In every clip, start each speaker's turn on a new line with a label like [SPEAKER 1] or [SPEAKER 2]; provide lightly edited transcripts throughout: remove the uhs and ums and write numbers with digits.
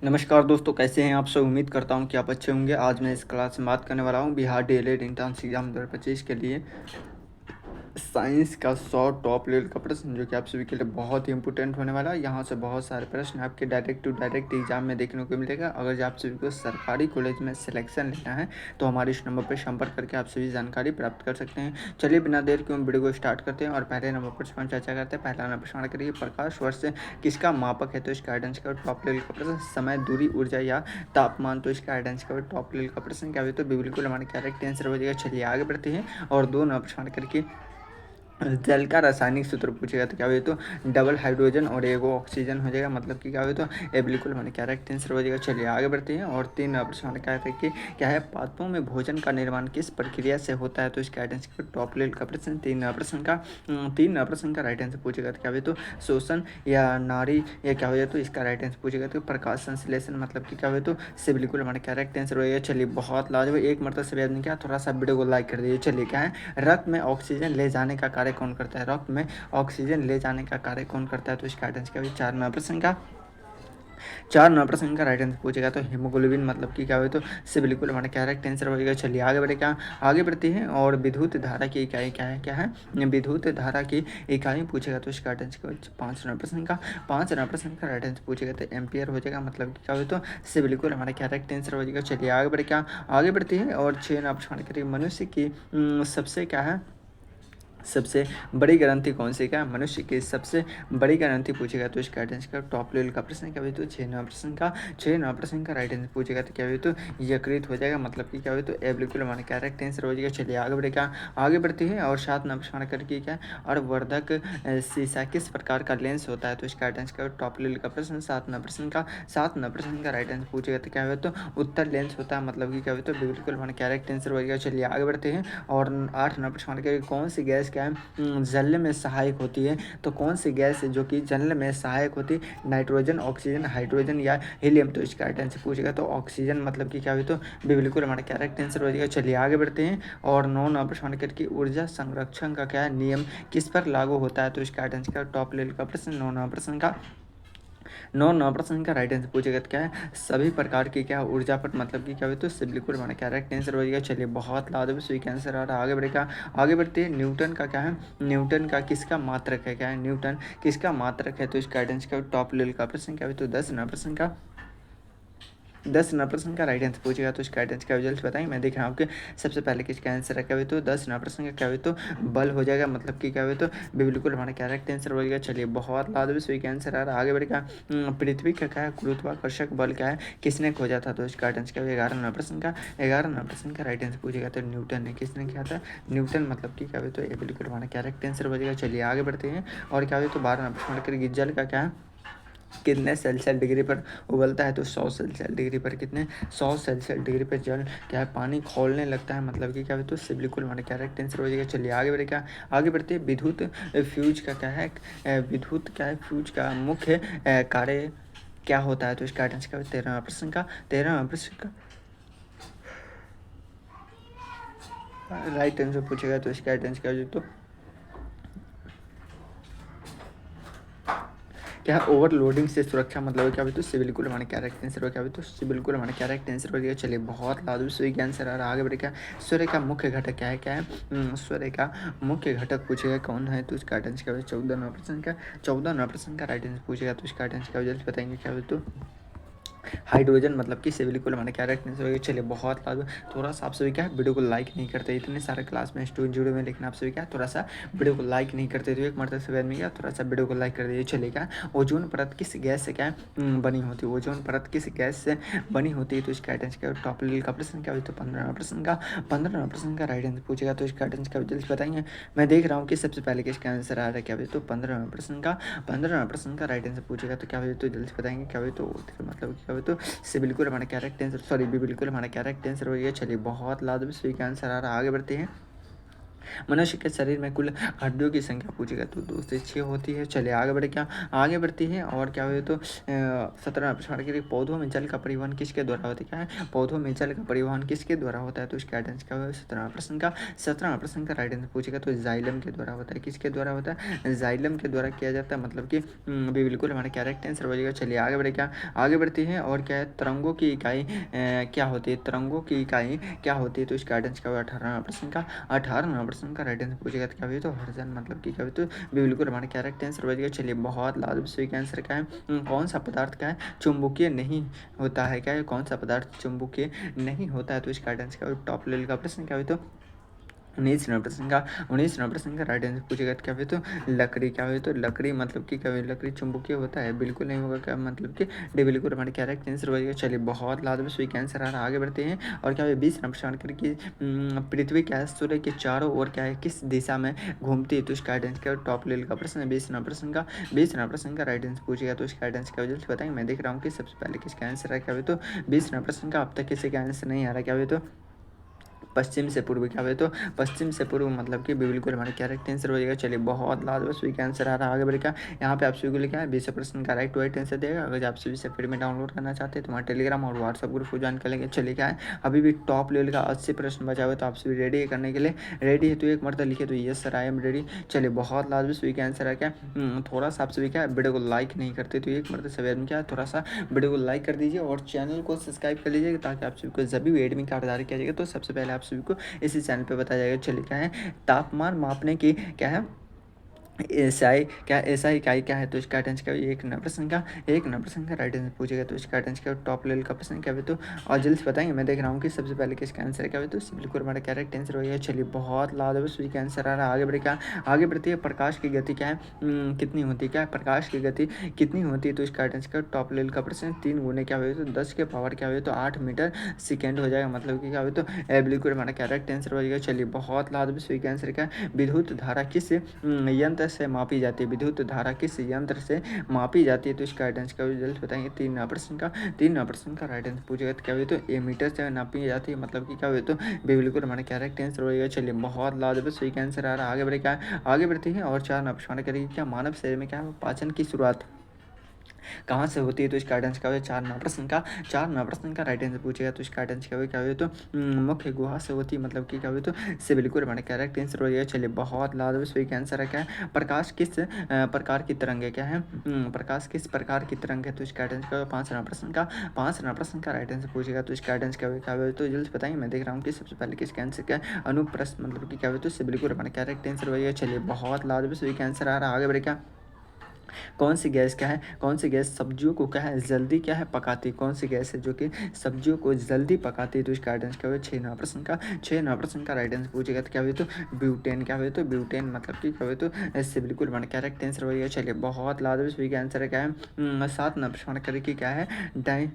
[SPEAKER 1] नमस्कार दोस्तों, कैसे हैं आप सब। उम्मीद करता हूं कि आप अच्छे होंगे। आज मैं इस क्लास में बात करने वाला हूं बिहार डीएलएड एंट्रेंस एग्जाम 2025 के लिए साइंस का 100 टॉप लेवल का प्रश्न, जो कि आप सभी के लिए बहुत ही इंपॉर्टेंट होने वाला है। यहाँ से बहुत सारे प्रश्न आपके डायरेक्ट टू डायरेक्ट एग्जाम में देखने को मिलेगा। अगर आप सभी को सरकारी कॉलेज में सिलेक्शन लेना है तो हमारे इस नंबर पर संपर्क करके आप सभी जानकारी प्राप्त कर सकते हैं। चलिए बिना देर के हम वीडियो को स्टार्ट करते हैं और पहले नंबर पर हम चर्चा करते हैं। पहला नंबर प्रश्न करिए, प्रकाश वर्ष किसका मापक है? तो इसका गाइडेंस का टॉप लेवल का प्रश्न। समय, दूरी, ऊर्जा या तापमान? तो इसका गाइडेंस का टॉप लेवल का प्रश्न क्या है? तो बिल्कुल हमारे करेक्ट आंसर हो जाएगा। चलिए आगे बढ़ते हैं और दो नंबर प्रश्न करके जल का रासायनिक सूत्र पूछेगा तो क्या हुआ? तो डबल हाइड्रोजन और एगो ऑक्सीजन हो जाएगा, मतलब कि क्या हुआ? तो ये बिल्कुल मैंने करेक्ट आंसर हो जाएगा। चलिए आगे बढ़ते हैं और तीन प्रश्न क्या है कि क्या है, पादपों में भोजन का निर्माण किस प्रक्रिया से होता है? तो इसका राइट आंसर टॉप लेवल का प्रश्न। तीन प्रश्न का राइट आंसर पूछेगा तो क्या हुआ? तो शोषण या नारी या क्या हो जाए? तो इसका राइट आंसर पूछेगा तो प्रकाश संश्लेषण, मतलब कि क्या हुआ? तो से बिल्कुल हमारा करेक्ट आंसर हो जाएगा। चलिए बहुत लाजवाब, एक मरतबा सभी आदमी क्या, थोड़ा सा वीडियो को लाइक कर दीजिए। चलिए क्या है, रक्त में ऑक्सीजन ले जाने का कार्य कौन करता है? रक्त में ऑक्सीजन ले जाने का कार्य कौन करता है? तो इसका आंसर क्या है? चार नंबर प्रश्न का राइट आंसर पूछेगा तो हीमोग्लोबिन, मतलब कि क्या हुआ? तो से बिल्कुल हमारा करेक्ट आंसर हो जाएगा। चलिए आगे बढ़े, क्या आगे बढ़ते हैं और विद्युत धारा की इकाई क्या है? विद्युत धारा की इकाई पूछेगा तो इसका आंसर पाँच नंबर प्रश्न का राइट आंसर पूछेगा तो एम्पियर हो जाएगा, मतलब कि क्या हुआ? तो से बिल्कुल हमारा करेक्ट आंसर हो जाएगा। चलिए आगे बढ़े, क्या आगे बढ़ते हैं और छः नंबर प्रश्न करेंगे, मनुष्य की सबसे क्या है, सबसे बड़ी ग्रंथि कौन सी? क्या मनुष्य की सबसे बड़ी ग्रंथि पूछेगा तो इसका आंसर का टॉप लेवल का प्रश्न क्या हुआ? तो छः नंबर प्रश्न का राइट आंसर पूछेगा तो क्या हुआ? तो यकृत हो जाएगा, मतलब कि क्या हुआ? तो ए बिल्कुल हमारा करेक्ट आंसर हो जाएगा। चलिए आगे बढ़ेगा, आगे बढ़ते हैं और सात नंबर प्रश्न करके क्या और वर्धक शीशा किस प्रकार का लेंस होता है? तो इसका आंसर का टॉप लेवल का प्रश्न। सात नंबर प्रश्न का राइट आंसर पूछेगा तो क्या हुआ? तो उत्तर लेंस होता है, मतलब कि क्या हुआ? तो बिल्कुल हमारा करेक्ट आंसर हो जाएगा। चलिए आगे बढ़ते हैं और आठ नंबर प्रश्न करके कौन सी गैस क्या है जलने में सहायक होती है? तो कौन सी गैस है जो कि जलने में सहायक होती है? नाइट्रोजन, ऑक्सीजन, हाइड्रोजन या हीलियम? तो इसका राइट आंसर पूछेगा तो ऑक्सीजन, मतलब कि क्या हुई? तो बिल्कुल हमारा करेक्ट आंसर हो जाएगा। चलिए आगे बढ़ते हैं और नौ नंबर प्रश्न करके ऊर्जा संरक्षण का क्या नियम किस पर लागू होता है? तो इसका राइट आंसर टॉप लेवल का प्रश्न। नौ प्रश्न का राइट आंसर पूछेगा तो क्या है, सभी प्रकार की क्या ऊर्जा पर, मतलब कि क्या हुई? तो इससे बिल्कुल हमारा करेक्ट आंसर हो जाएगा। चलिए बहुत लाजवाब सही आंसर आ रहा है। आगे बढ़ेगा, आगे बढ़ते हैं न्यूटन का क्या है, न्यूटन का किसका मात्रक है? क्या है न्यूटन किसका मात्रक है? तो इसका आंसर का टॉप लेवल का प्रश्न क्या हुई? तो 10 नंबर प्रश्न का राइट आंसर पूछेगा तो इसका आंसर का रिजल्ट बताएंगे। मैं देख रहा हूँ आपके सबसे पहले किसका आंसर है, क्या हुई? तो 10 नंबर प्रश्न का क्या हुई? तो बल हो जाएगा, मतलब कि क्या हुई? तो बिल्कुल हमारा करेक्ट आंसर हो जाएगा। चलिए बहुत लाजवाब सही आंसर आ रहा है। आगे बढ़ेगा, पृथ्वी का क्या है गुरुत्वाकर्षक बल क्या है किसने खोजा था? तो इसका आंसर क्या हुआ? 11 नंबर प्रश्न का राइट आंसर पूछेगा तो न्यूटन ने। किसने किया था? न्यूटन, मतलब कि क्या हुई? तो ये बिल्कुल हमारा करेक्ट आंसर हो जाएगा। चलिए आगे बढ़ते हैं और क्या हुई? तो 12 नंबर प्रश्न जल का क्या है कितने सेल्सियस डिग्री पर उबलता है? तो 100 सेल्सियस डिग्री पर, कितने 100 सेल्सियस डिग्री पर जल क्या है पानी खौलने लगता है, मतलब कि क्या है? तो इससे बिल्कुल हमारा करेक्ट आंसर हो जाएगा। चलिए आगे बढ़े, क्या आगे बढ़ते हैं विद्युत फ्यूज का क्या है, विद्युत क्या है फ्यूज का मुख्य कार्य क्या होता है? तो इसका आंसर क्या है? 13 प्रश्न का राइट आंसर पूछेगा तो इसका आंसर क्या हो जाए? तो क्या ओवरलोडिंग से सुरक्षा, मतलब क्या भी? तो सिविल कुल हमारे कैरेक्ट आंसर हो, क्या भी? तो सिविल कुल हमारे कैरेक्ट आंसर हो गया। चलिए बहुत लाजवाब सही आंसर आ रहा है। आगे बढ़े, क्या सूर्य का मुख्य घटक क्या है? सूर्य का मुख्य घटक पूछेगा कौन है? तो इसका आंसर क्या है? 14 नंबर प्रश्न का राइट आंसर पूछेगा तो इसका आंसर क्या जल्द बताएंगे, क्या हो? तो हाइड्रोजन, मतलब कि सिविल को हमारे कैरेक्ट नहीं। चलिए बहुत लाभ, थोड़ा सा आप सभी क्या वीडियो को लाइक नहीं करते, इतने सारे क्लास में स्टूडेंट जुड़े हुए, लेकिन आप सभी क्या थोड़ा सा वीडियो को लाइक नहीं करते, तो एक मरतबा से में क्या थोड़ा सा वीडियो को लाइक कर दीजिए। चलिए, क्या ओजोन परत किस गैस से क्या बनी होती है? ओजोन परत किस गैस से बनी होती है? तो इसका आंसर क्या टॉप लेवल का प्रश्न क्या होता है? 15 प्रश्न का राइट आंसर पूछेगा तो इसका आंसर क्या जल्द बताएंगे। मैं देख रहा हूँ कि सबसे पहले किसका आंसर आ रहा है, क्या तो 15 प्रश्न का राइट आंसर पूछेगा तो क्या हो? तो जल्द बताएंगे, क्या हो? तो मतलब क्या हो? तो से बिल्कुल हमारा करेक्ट आंसर, सॉरी बी बिल्कुल हमारा करेक्ट आंसर हो गया। चलिए बहुत लाजवाब सही का आंसर आ रहा है। आगे बढ़ते हैं मनुष्य के शरीर में कुल हड्डियों की संख्या पूछेगा तो 2 से 6 होती है। चलिए आगे बढ़े, क्या आगे बढ़ती है और क्या हुए तो 17 प्रश्न के लिए पौधों में जल का परिवहन किसके द्वारा होता है? क्या है, पौधों में जल का परिवहन किसके द्वारा होता है? तो इसका राइट आंसर क्या होगा? 17 प्रश्न का राइट आंसर पूछेगा तो जाइलम के द्वारा होता है। किसके द्वारा होता है? जाइलम के द्वारा किया जाता है, मतलब कि बिल्कुल हमारा क्या राइट आंसर हो जाएगा। चलिए आगे बढ़े, क्या आगे बढ़ती है और क्या है, तरंगों की इकाई क्या होती है? तरंगों की इकाई क्या होती है? तो इसका राइट आंसर क्या होगा? 18 का राइट आंसर पूछेगा तो क्या हुई तो हर्जन, मतलब कि क्या हुई तो बिल्कुल हमारा क्या राइट आंसर बचेगा। चलिए बहुत लाजवाब सही का आंसर क्या है? कौन सा पदार्थ क्या है चुंबकीय नहीं होता है? क्या है, कौन सा पदार्थ चुंबकीय नहीं होता है? तो इसका राइट आंसर क्या हुई? टॉप लेवल का प्रश्न क्या हुई तो 19 नंबर प्रश्न का राइट आंसर पूछेगा क्या हुई तो लकड़ी। क्या हुई तो लकड़ी, मतलब कि क्या हुई, लकड़ी चुंबकीय होता है? बिल्कुल नहीं होगा। क्या मतलब कि डे बिल्कुल हमारे क्या राइट आंसर बचेगा। चलिए बहुत लाजवाब सही कैंसर आ रहा है, आगे बढ़ते हैं और क्या हुई 20 नंबर प्रश्न की पृथ्वी क्या है सूर्य के चारों ओर क्या है किस दिशा में घूमती है? तो इसका राइट आंसर क्या? टॉप लेवल का प्रश्न है। 20 नंबर प्रश्न का राइट आंसर पूछेगा तो इसका राइट आंसर क्या हो बताएंगे। मैं देख रहा हूँ कि सबसे पहले किसका आंसर है। क्या हुई तो 20 नंबर प्रश्न का अब तक किसी का आंसर नहीं आ रहा। क्या हुई तो पश्चिम से पूर्व। क्या हुए तो पश्चिम से पूर्व, मतलब कि बिल्कुल हमारे क्या राइट आंसर हो जाएगा। चलिए बहुत लाजवाब सभी का आंसर आ रहा है, आगे बढ़ेगा। यहाँ पे आप सभी को लिखा है 20 प्रश्न का राइट आंसर देगा। अगर आप सभी से फ्री में डाउनलोड करना चाहते हैं तो हमारे टेलीग्राम और व्हाट्सअप ग्रुप को ज्वाइन कर लेंगे। चलिए क्या है, अभी भी टॉप लेवल का 80 प्रश्न बचा हुआ है, तो आप सभी रेडी है करने के लिए? रेडी है तो एक मरतबा लिखे तो yes sir I am ready. चलिए बहुत लाजवाब सभी का आंसर है। क्या थोड़ा सा आप सभी क्या वीडियो को लाइक नहीं करते तो एक मरतबा सवेर में क्या थोड़ा सा वीडियो को लाइक कर दीजिए और चैनल को सब्सक्राइब कर लीजिएगा, ताकि आप सभी को जब भी एडमिट कार्ड जारी किया जाएगा तो सबसे पहले आप सभी को इसी चैनल पे बताया जाएगा। चलिए क्या है, तापमान मापने की क्या है एसआई, क्या एसआई इकाई क्या है? तो इसका राइट आंसर क्या है? एक नंबर प्रश्न का राइट आंसर पूछेगा तो इसका राइट आंसर क्या है? टॉप लेवल का प्रश्न क्या है तो और जल्द से बताएंगे। मैं देख रहा हूँ कि सबसे पहले किसका आंसर है। क्या है तो बिल्कुल हमारा क्या राइट आंसर हो गया। चलिए बहुत लाजवाब सभी का आंसर आ रहा है, आगे बढ़े। क्या आगे बढ़ती है, प्रकाश की गति क्या है कितनी होती है? क्या है, प्रकाश की गति कितनी होती है? तो इसका राइट आंसर क्या है? टॉप लेवल का प्रश्न 3 गुने क्या हुए तो 10 के पावर क्या हुए तो 8 मीटर सेकेंड हो जाएगा, मतलब कि क्या हुए तो बिल्कुल हमारा क्या राइट आंसर हो जाएगा। चलिए बहुत लाजवाब सभी का आंसर क्या है? विद्युत धारा किस यंत्र से मापी जाती है? विद्युत धारा किस यंत्र से मापी जाती है? तो इसका राइट आंसर क्या होगा जल्द बताएंगे। 3 नंबर प्रश्न का राइट आंसर पूछेगा तो क्या हुई तो एमीटर से नापी जाती है, मतलब कि क्या हुई तो बिल्कुल हमारा क्या राइट आंसर होगा। चलिए बहुत लाजवाब सही का आंसर आ रहा है, आगे बढ़े। क्या आगे बढ़ते हैं और 4 नंबर प्रश्न करेंगे। क्या मानव शरीर में क्या पाचन की शुरुआत कहाँ से होती है? तो इसका राइट आंसर क्या होगा? 4 नंबर प्रश्न का राइट आंसर पूछेगा तो इसका राइट आंसर क्या होगा? क्या हुआ तो मुख्य गुहा से होती है, मतलब कि क्या हुआ तो से बिल्कुल हमारा करेक्ट आंसर हो जाएगा। चलिए बहुत लाजवाब सही का आंसर है। क्या है, प्रकाश किस प्रकार की तरंग है? क्या है प्रकाश किस प्रकार की तरंग है? तो इसका राइट आंसर क्या होगा? 5 नंबर प्रश्न का राइट आंसर पूछेगा तो इसका राइट आंसर क्या होगा? क्या हुआ तो जल्द बताएंगे। मैं देख रहा हूँ कि सबसे पहले किसका आंसर क्या है? अनुप्रस्थ, मतलब कि क्या हुआ तो से बिल्कुल हमारा करेक्ट आंसर हो जाएगा। चलिए बहुत लाजवाब सही का आंसर आ रहा है, आगे बढ़े। क्या कौन सी गैस क्या है, कौन सी गैस सब्जियों को क्या है जल्दी क्या है पकाती? कौन सी गैस है जो कि सब्जियों को जल्दी पकाती है? तो इसका राइट आंसर क्या हुआ? 6 नंबर प्रश्न का राइट आंसर पूछेगा तो क्या हुआ तो ब्यूटेन। क्या हुआ तो ब्यूटेन, मतलब कि क्या हुआ तो इससे बिल्कुल हमारा करेक्ट आंसर हो गया। चलिए बहुत लाजवाब सभी का आंसर है। क्या है 7 नंबर प्रश्न करके क्या है डाई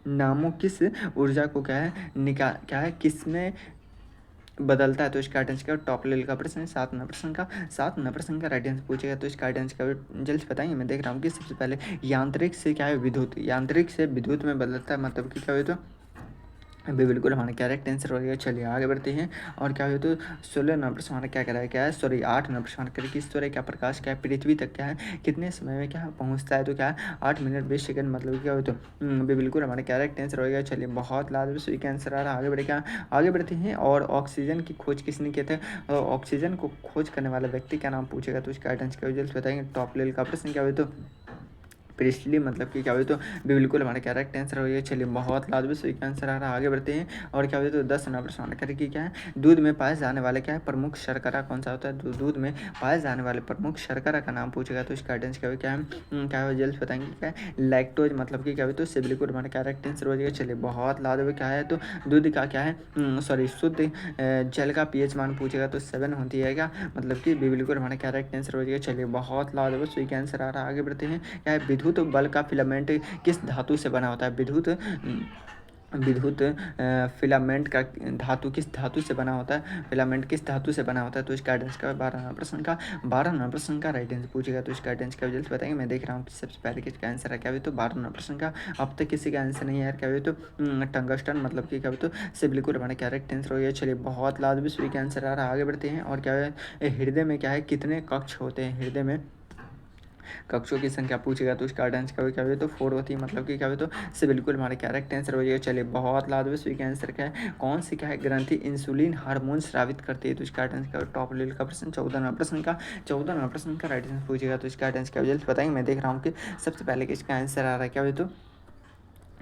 [SPEAKER 1] नामों किस ऊर्जा को क्या है क्या है किस में बदलता है? तो इसका राइट आंसर क्या टॉप लेवल का प्रश्न है। 7 नंबर प्रश्न का राइट आंसर पूछेगा तो इसका राइट आंसर क्या जल्द बताएंगे। मैं देख रहा हूँ कि सबसे पहले यांत्रिक से क्या है विद्युत, यांत्रिक से विद्युत में बदलता है, मतलब कि क्या हुआ तो अभी बिल्कुल हमारा करेक्ट आंसर हो गया। चलिए आगे बढ़ते हैं और क्या हुआ तो 16 नंबर हमारा क्या करा है? क्या है सॉरी 8 नंबर हमारा करें किस तरह क्या प्रकाश क्या है पृथ्वी तक क्या है कितने समय में क्या पहुंचता है? तो क्या है 8 मिनट 20 सेकंड, मतलब क्या हुआ तो अभी बिल्कुल हमारा करेक्ट आंसर हो गया। चलिए बहुत लाजवाब सही का आंसर आ रहा है, आगे बढ़े। क्या आगे बढ़ते हैं और ऑक्सीजन की खोज किसने किया था? ऑक्सीजन को खोज करने वाला व्यक्ति का नाम पूछेगा तो इसका आंसर क्या जल्द बताएंगे। टॉप लेवल का प्रश्न क्या हुआ तो प्रिस्टली, मतलब कि क्या हुआ तो बिल्कुल हमारा करेक्ट आंसर हो गया। चलिए बहुत लाजवाब सही का आंसर आ रहा है, आगे बढ़ते हैं और क्या हुआ तो 10 नंबर प्रश्न करें कि क्या है दूध में पाए जाने वाले क्या है प्रमुख शर्करा कौन सा होता है? दूध में पाए जाने वाले प्रमुख शर्करा का नाम पूछेगा तो इसका आंसर क्या हुआ? क्या है क्या हुआ जल्द बताएंगे। क्या है लैक्टोज, मतलब कि क्या हुआ तो इससे बिल्कुल हमारा करेक्ट आंसर हो जाएगा। चलिए बहुत लाजवाब क्या है तो दूध का क्या है सॉरी शुद्ध जल का पीएच मान पूछेगा तो 7 होती है क्या, मतलब कि बिल्कुल हमारा करेक्ट आंसर हो जाएगा। चलिए बहुत लाजवाब सही का आंसर आ रहा है, आगे बढ़ते हैं। क्या है विद्युत बल का फिलामेंट किस धातु से बना होता है? विद्युत विद्युत फिलामेंट का धातु किस धातु से बना होता है, फिलामेंट किस धातु से बना होता है, तो इसका आंसर का 12वां प्रश्न का 12वां प्रश्न का राइट आंसर पूछेगा, तो इसका आंसर का रिजल्ट बताएंगे। मैं देख रहा हूँ कि सबसे पहले किसका आंसर है, क्या भी तो 12वां प्रश्न का अब तक किसी का आंसर नहीं है यार, क्या भी तो टंगस्टन मतलब कि क्या भी तो से बिल्कुल हमारा करेक्ट आंसर हो गया। चलिए बहुत लाजमी सभी का आंसर आ रहा है, आगे बढ़ते हैं। और क्या है हृदय में क्या है कितने कक्ष होते हैं, हृदय में कक्षों की संख्या पूछेगा, तो इसका आंसर का क्या हुआ तो 4 होती है, मतलब कि क्या हुआ तो से बिल्कुल हमारे करेक्ट आंसर हो जाएगा। चलिए बहुत लाजमी सभी का आंसर क्या है, कौन सी क्या है ग्रंथि इंसुलिन हार्मोन स्रावित करती है, तो इसका आंसर का टॉप लेवल का प्रश्न 14वां प्रश्न का 14वां प्रश्न का राइट आंसर पूछेगा, तो इसका आंसर का रिजल्ट बताएंगे। मैं देख रहा हूँ कि सबसे पहले किसका आंसर आ रहा है, क्या हुआ तो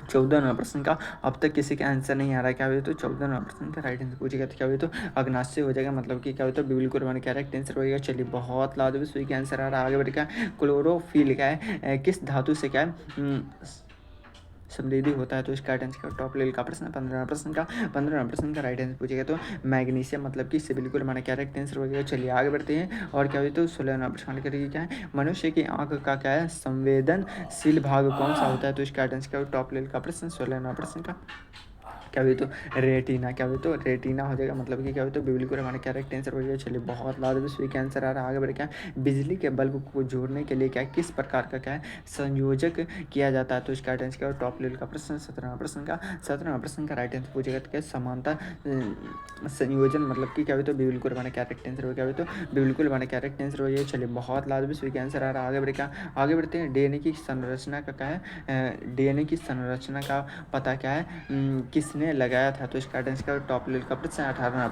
[SPEAKER 1] 14वां प्रश्न का अब तक किसी का आंसर नहीं आ रहा है, क्या हुआ तो 14वां प्रश्न का राइट आंसर पूछेगा, तो क्या हुआ तो अग्नाशय हो जाएगा, मतलब कि क्या हुआ तो बिल्कुल हमारे करेक्ट आंसर होगा। चलिए बहुत लाजमी सही का आंसर आ रहा है, आगे बढ़ेगा। क्लोरोफिल क्या है किस धातु से क्या है समृद्धि होता है, तो इसका आंसर का टॉप लेवल का प्रश्न 15वां प्रश्न का राइट आंसर पूछेगा, तो मैग्नीशियम मतलब कि इससे बिल्कुल हमारा करेक्ट आंसर हो गया। चलिए आगे बढ़ते हैं। और क्या हुई तो 16वां प्रश्न करेगी क्या है, मनुष्य की आंख का क्या है संवेदनशील भाग कौन सा होता है, तो इसका आंसर का टॉप लेवल का प्रश्न 16वां प्रश्न का क्या हुई तो रेटिना, क्या हुई तो रेटिना हो जाएगा, मतलब कि क्या हुई तो बिल्कुल हमारा करेक्ट आंसर हो जाएगा। चलिए बहुत लाजमी सही का आंसर आ रहा है, आगे बढ़ क्या बिजली के बल्ब को जोड़ने के लिए क्या किस प्रकार का क्या है संयोजक किया जाता है, तो इसका आंसर क्या टॉप लेवल का प्रश्न 17वां प्रश्न का राइट आंसर पूछेगा, तो क्या समानता संयोजन मतलब कि क्या हुई तो बिल्कुल हमारा करेक्ट आंसर हो गया, तो बिल्कुल हमारा करेक्ट आंसर हो जाएगा। चलिए बहुत लाजमी सही का आंसर आ रहा है, आगे बढ़ क्या आगे बढ़ते हैं। डीएनए की संरचना का क्या है डीएनए की संरचना का पता क्या है किसने लगाया था, तो इसका आंसर का टॉप लेवल का प्रश्न 18वां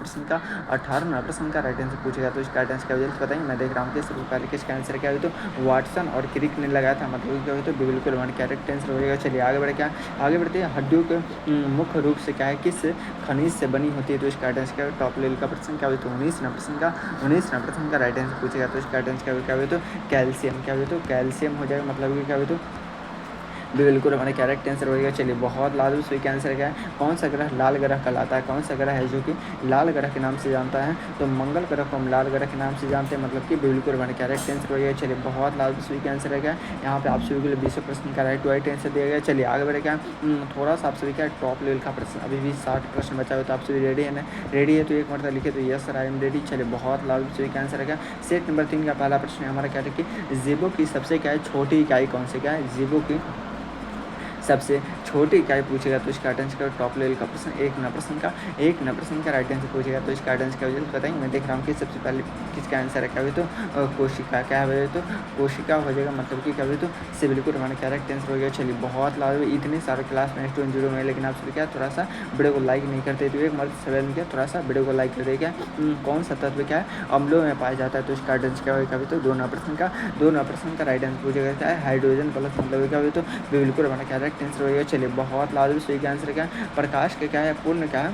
[SPEAKER 1] प्रश्न का राइट आंसर पूछेगा, तो इसका आंसर का रिजल्ट बताएंगे। मैं देख रहा हूँ कि सबसे पहले किसका आंसर क्या हुई तो वाटसन और क्रिक ने लगाया था, मतलब क्या हुई तो बिल्कुल हमारे करेक्ट आंसर हो जाएगा। चलिए आगे बढ़े क्या आगे बढ़ते हैं। हड्डियों के मुख्य रूप से क्या है किस खनिज से बनी होती है, तो इसका आंसर का टॉप लेवल का प्रश्न क्या हुई तो 19वां प्रश्न का राइट आंसर पूछेगा, तो इसका आंसर क्या हुई तो कैल्शियम, क्या हुई तो कैल्शियम हो जाएगा, मतलब क्या हुई तो बिल्कुल हमारे करेक्ट आंसर होगा। चलिए बहुत लाजमी सही का आंसर क्या है, कौन सा ग्रह लाल ग्रह कहलाता है, कौन सा ग्रह है जो कि लाल ग्रह के नाम से जानता है, तो मंगल ग्रह को हम लाल ग्रह के नाम से जानते हैं, मतलब कि बिल्कुल हमारे करेक्ट आंसर होगा। चलिए बहुत लाजमी सही का आंसर है क्या, यहाँ पे आप सभी के लिए 20 प्रश्न का राइट आंसर दिया गया। चलिए आगे बढ़े क्या थोड़ा सा आप सभी क्या टॉप लेवल का प्रश्न, अभी भी 60 प्रश्न बचा हुआ, तो आप सभी रेडी है ना, रेडी है तो एक मतलब लिखे तो yes sir I am ready. चलिए बहुत लाजमी सही का आंसर है क्या, सेट नंबर 3 का पहला प्रश्न है हमारा क्या है कि जीवों की सबसे क्या है छोटी इकाई कौन सी क्या है, जीवों की सबसे छोटी इकाई पूछेगा, तो इसका आंसर का टॉप लेवल का प्रश्न एक न प्रश्न का राइट आंसर पूछेगा, तो इसका आंसर का रिजल्ट बताएंगे। मैं देख रहा हूँ कि सबसे पहले किसका आंसर है, क्या हुई तो कोशिका, क्या है तो कोशिका हो जाएगा, मतलब कि क्या हुई तो से बिल्कुल हमारा करेक्ट आंसर हो गया। चलिए बहुत लाजमी इतने सारे क्लास में स्टूडेंट जुड़े हुए हैं, लेकिन आप सभी क्या थोड़ा सा वीडियो को लाइक नहीं करते, तो एक मर्द सवाल में क्या थोड़ा सा वीडियो को लाइक कर देगा। कौन सा तत्व क्या है अम्लों में पाया जाता है, तो इसका आंसर क्या होगा, तो 2वां प्रश्न का राइट आंसर पूछेगा, क्या है हाइड्रोजन प्लस, मतलब क्या हुई तो बिल्कुल हमारा करेक्ट आंसर होगा। चलिए बहुत लाजमी सही का आंसर क्या है, प्रकाश का क्या है पूर्ण क्या है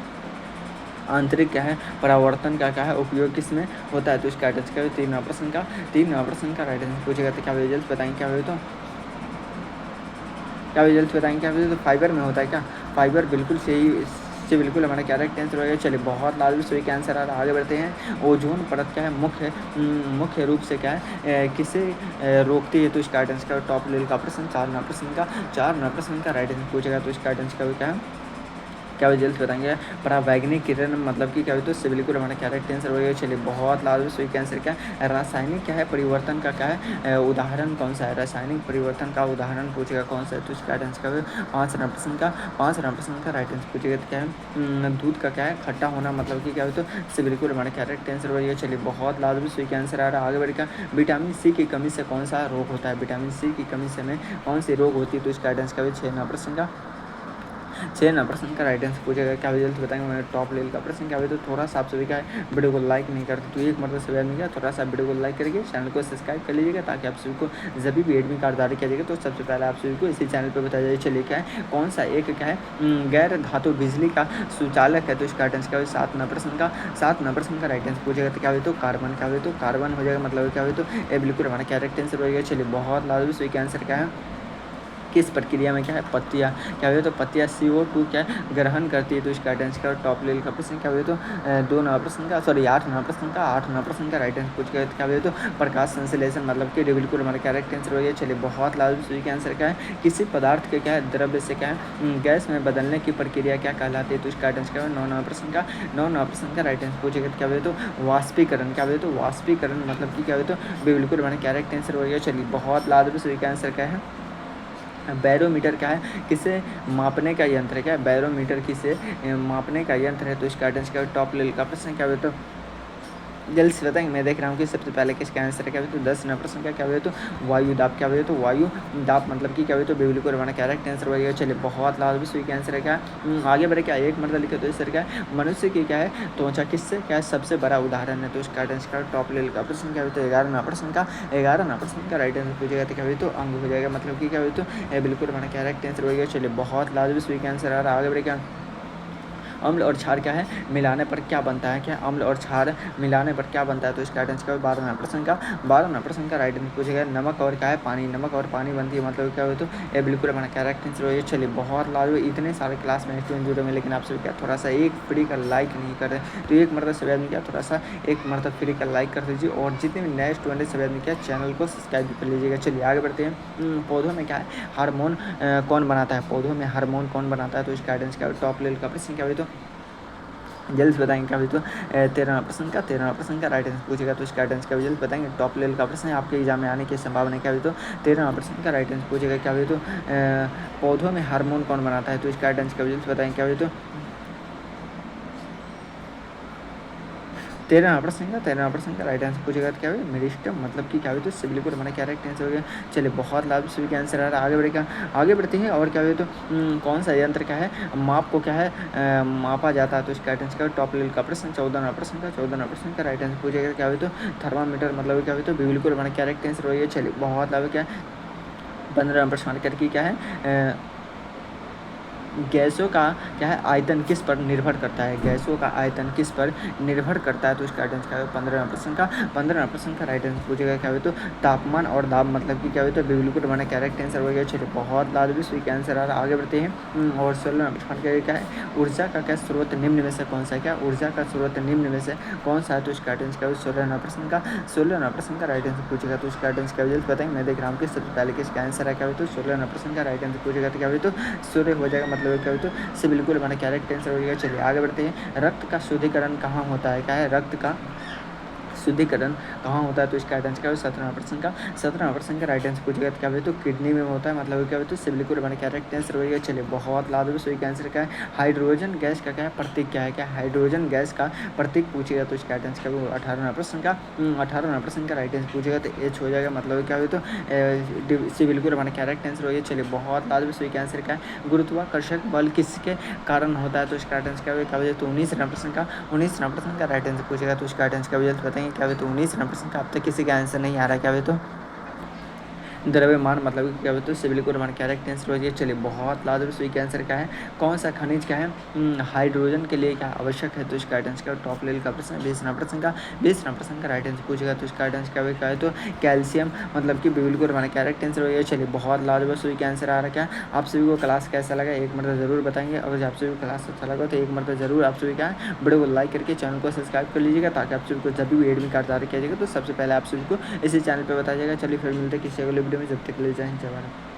[SPEAKER 1] आंतरिक क्या है परावर्तन का क्या है उपयोग किस में होता है, तो इसका आंसर क्या है 3वां प्रश्न का राइट आंसर पूछेगा, तो क्या रिजल्ट बताएंगे, क्या हुई तो क्या रिजल्ट बताएंगे, क्या हुई तो फाइबर में होता है क्या, फाइबर बिल्कुल सही से बिल्कुल हमारा करेक्ट आंसर होगा। चलिए बहुत लाजमी सही का आंसर आ रहा है, आगे बढ़ते हैं। ओजोन परत क्या है मुख्य रूप से क्या है किसे रोकती है, तो इसका आंसर का टॉप लेवल का प्रश्न 4वां प्रश्न का राइट आंसर पूछेगा, तो इसका आंसर क्या है क्या रिजल्ट बताएंगे। परावैज्ञानिक किरण मतलब कि क्या हुई तो इससे बिल्कुल हमारा करेक्ट आंसर होगा। चलिए बहुत लाजमी सही का आंसर क्या है, रासायनिक क्या है परिवर्तन का क्या है उदाहरण कौन सा है, रासायनिक परिवर्तन का उदाहरण पूछेगा कौन सा है, तो इसका आंसर क्या है 5वां प्रश्न का राइट आंसर पूछेगा, तो क्या है दूध का क्या है खट्टा होना, मतलब कि क्या हुई तो इससे बिल्कुल हमारा करेक्ट आंसर होगा। चलिए बहुत लाजमी सही का आंसर आ रहा है, आगे बढ़ेगा। विटामिन सी की कमी से कौन सा रोग होता है, विटामिन सी की कमी से में कौन सी रोग होती है, तो इसका आंसर क्या है 6वां प्रश्न का राइट आंसर पूछेगा, क्या रिजल्ट बताएंगे। मैंने टॉप लेवल का प्रश्न क्या हुआ तो थोड़ा सा आप सभी का वीडियो को लाइक नहीं करते, तो एक मतलब सवाल में क्या थोड़ा सा वीडियो को लाइक करके चैनल को सब्सक्राइब कर लीजिएगा, ताकि आप सभी को जब भी एडमिट कार्ड जारी किया जाएगा तो सबसे पहले आप सभी को इसी चैनल पर बताया जाए। चलिए क्या है कौन सा एक क्या है गैर धातु बिजली का सुचालक है, तो इसका आंसर क्या हुआ 7वां प्रश्न का राइट आंसर पूछेगा, तो क्या हुआ तो कार्बन, क्या हुआ तो कार्बन हो जाएगा, मतलब क्या हुआ तो ये बिल्कुल हमारा करेक्ट आंसर हो गया। चलिए बहुत लाजमी सही का आंसर क्या है किस प्रक्रिया में क्या है पत्तियाँ क्या हुई तो पत्तियाँ CO2 क्या है ग्रहण करती है। तो इसका राइट आंसर टॉप लेवल का प्रश्न क्या हुई तो 2 नंबर प्रश्न का 8 नंबर प्रश्न का 8 नंबर प्रश्न का राइट आंसर पूछ गया क्या हुई तो प्रकाश संश्लेषण मतलब कि बिल्कुल हमारा करेक्ट आंसर हो गया। चलिए बहुत लाजवाब का आंसर क्या है किसी पदार्थ के क्या है द्रव्य से क्या है गैस में बदलने की प्रक्रिया क्या कहलाती है। तो इसका राइट आंसर क्या है 9 नंबर प्रश्न का 9 नंबर प्रश्न का राइट आंसर पूछेगा क्या हुई तो वाष्पीकरण क्या हुई तो वाष्पीकरण मतलब कि क्या हुई तो बिल्कुल हमारा करेक्ट आंसर हो गया। चलिए बहुत लाजवाब का आंसर क्या है बैरोमीटर क्या है किसे मापने का यंत्र है। क्या है बैरोमीटर किसे मापने का यंत्र है। तो इसका आंसर क्या टॉप लेवल का प्रश्न क्या हुआ तो जल्द से बताएंगे। मैं देख रहा हूँ कि सबसे पहले किसका आंसर क्या हुआ तो 10 नंबर प्रश्न का क्या हुआ तो वायु दाब क्या हुआ तो वायु दाब मतलब कि क्या हुआ तो बिल्कुल हमारा करेक्ट आंसर हो गया। चलिए बहुत लाजवाब सुई का आंसर है क्या आगे बढ़े क्या एक मतलब लिखे तो इस तरह क्या है मनुष्य की क्या है त्वचा किससे क्या है सबसे बड़ा उदाहरण है। तो इसका आंसर टॉप लेवल का प्रश्न क्या हुआ तो 11 नंबर प्रश्न का 11 नंबर प्रश्न का राइट आंसर पूछेगा तो क्या हुआ तो अंग हो जाएगा मतलब कि क्या हुआ तो बिल्कुल हमारा करेक्ट आंसर हो गया। चलिए बहुत लाजवाब सुई का आंसर आ रहा है। आगे बढ़े क्या अम्ल और क्षार क्या है मिलाने पर क्या बनता है। क्या अम्ल और क्षार मिलाने पर क्या बनता है। तो इसका राइट आंसर 12 प्रश्न का 12 प्रश्न का राइट आंसर पूछेगा नमक और क्या है पानी नमक और पानी बनती है मतलब क्या हो तो ये बिल्कुल हमारा करेक्ट आंसर हो। चलिए बहुत लाजवाब इतने सारे क्लास में स्टूडेंट जुड़े हुए लेकिन आप सभी क्या थोड़ा सा एक फ्री का लाइक नहीं कर रहे तो एक मरतब सभी आदमी क्या थोड़ा सा एक मरतब फ्री का लाइक कर दीजिए और जितने भी नए स्टूडेंट सभी आदमी क्या चैनल को सब्सक्राइब कर लीजिएगा। चलिए आगे बढ़ते हैं पौधों में क्या है हार्मोन कौन बनाता है पौधों में हार्मोन कौन बनाता है। तो इसका आंसर क्या टॉप लेवल का प्रश्न क्या हुई तो जल्द बताएंगे क्या तो 13 प्रश्न का राइट आंसर पूछेगा। तो इसका आंसर क्या जल्द बताएंगे टॉप लेवल का प्रश्न है आपके एग्जाम में आने की संभावना क्या हुई तो 13 प्रश्न का राइट आंसर पूछेगा क्या हुई तो पौधों में हार्मोन कौन बनाता है। तो इसका आंसर क्या जल्द बताएंगे क्या हुई तो 13 प्रश्न का राइट आंसर पूछेगा तो क्या हुई मेरिस्टम मतलब कि क्या हुई तो बिल्कुल हमारा क्या राइट आंसर हो गया। चलिए बहुत लाभ सभी का आंसर आ रहा है। आगे बढ़ते हैं और क्या हुई तो कौन सा यंत्र क्या है माप को क्या है मापा जाता है। तो इसका राइट आंसर क्या टॉप लेवल का प्रश्न 14 प्रश्न का राइट आंसर पूछेगा क्या हुई तो थर्मामीटर मतलब क्या हुई तो बिल्कुल हमारा क्या राइट आंसर हो गया। चलिए बहुत लाभ क्या 15 प्रश्न करके क्या है गैसों का क्या है आयतन किस पर निर्भर करता है। गैसों का आयतन किस पर निर्भर करता है। तो इसका आंसर क्या है 15 प्रश्न का राइट आंसर पूछेगा क्या हुआ तो तापमान और दाब मतलब कि क्या हुआ तो बिल्कुल हमारा करेक्ट आंसर हो गया। चलिए बहुत लाजवाब स्वीक आंसर आ रहा है। आगे बढ़ते हैं और 16 प्रश्न का क्या है ऊर्जा का क्या स्रोत निम्न में से कौन सा है। क्या ऊर्जा का स्रोत निम्न में से कौन सा है। तो इसका आंसर क्या है 16 प्रश्न का राइट आंसर पूछेगा। तो इसका आंसर क्या जल्द बताएंगे। मैं देख रहा हूँ कि सबसे पहले किसका आंसर है क्या हुआ तो 16 प्रश्न का राइट आंसर पूछेगा तो क्या हुआ तो सूर्य हो जाएगा मतलब क्या हुआ तो से बिल्कुल हमारा करेक्ट आंसर हो गया। चलिए आगे बढ़ते हैं रक्त का शुद्धिकरण कहाँ होता है। क्या है रक्त का शुद्धिकरण कहाँ होता है। तो इसका आंसर क्या है 17 प्रश्न का राइट आंसर पूछेगा क्या है तो किडनी में होता है मतलब क्या होता है बिल्कुल हमारा करेक्ट आंसर हो गया। चलिए बहुत लाजवाब सही का आंसर क्या है हाइड्रोजन गैस का क्या है प्रतीक क्या है। क्या हाइड्रोजन गैस का प्रतीक पूछेगा। तो इसका आंसर क्या है 18 प्रश्न का राइट आंसर पूछेगा तो एच हो जाएगा मतलब क्या हो तो सी बिल्कुल हमारा करेक्ट आंसर हो गया। चलिए बहुत लाजवाब सही का आंसर क्या है गुरुत्वाकर्षक बल किसके कारण होता है। तो इसका आंसर क्या है तो 19 प्रश्न का राइट आंसर पूछेगा। तो इसका आंसर क्या बताएंगे क्या हुआ तो 19 प्रश्न का अब तक किसी का आंसर नहीं आ रहा क्या हुआ तो द्रव्यमान मतलब क्या होता है सिविल को हमारा करेक्ट आंसर हो जाए। चलिए बहुत लाजवाब सही का आंसर क्या है कौन सा खनिज क्या है हाइड्रोजन के लिए क्या आवश्यक है। तो इसका आंसर का टॉप लेवल का प्रश्न 20 प्रश्न का राइट आंसर पूछेगा। तो इसका आंसर क्या है तो कैल्शियम मतलब कि बिल्कुल हमारा करेक्ट आंसर हो गया। चलिए बहुत लाजवाब सही का आंसर आ रहा है। क्या आप सभी को क्लास कैसा लगा एक मरतब जरूर बताएंगे। अगर आप सभी को क्लास अच्छा लगा तो एक मरतब जरूर आप सभी क्या वीडियो को लाइक करके चैनल को सब्सक्राइब कर लीजिएगा ताकि आप सभी को जब भी एडमिट कार्ड जारी किया जाएगा तो सबसे पहले आप सभी को इसी चैनल पर बताया जाएगा। चलिए फिर मिलते हैं किसी अगले वीडियो में जब तक ले जाएँ जवान।